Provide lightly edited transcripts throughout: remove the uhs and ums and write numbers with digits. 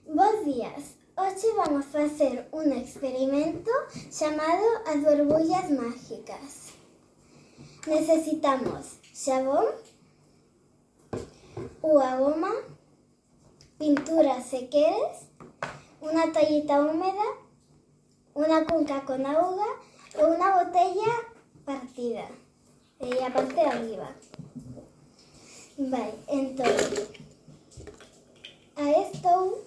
Bos días. Hoxe vamos facer un experimento chamado as borbullas mágicas. Necesitamos xabón, unha goma, pintura se queres, unha toallita húmeda, unha cunca con auga e unha botella partida. E a parte de arriba. Vale, entón, a estou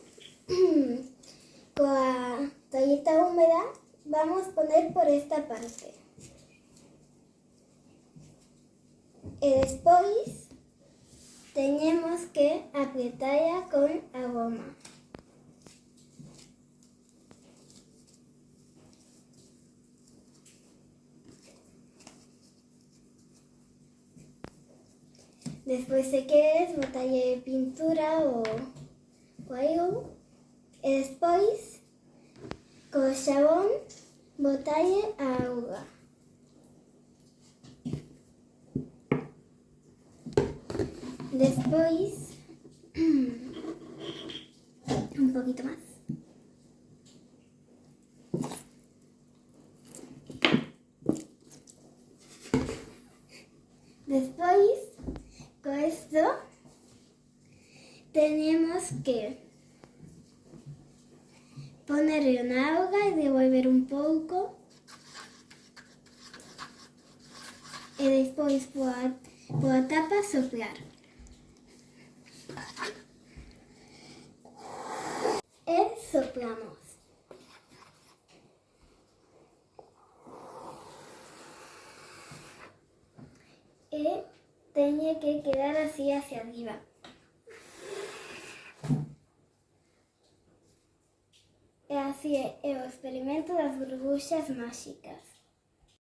coa toallita húmeda vamos poner por esta parte. E despois teñemos que apretala con a goma. Despois, se queres, botalle pintura ou algo. E despois, co xabón, botalle a auga. Despois, un poquito máis. Despois, con esto, tenemos que ponerle na auga e devolver un pouco. E despois, poa tapa, soplar. E soplamos. E teñe que quedar así hacia arriba. E así é o experimento das burbuxas máxicas.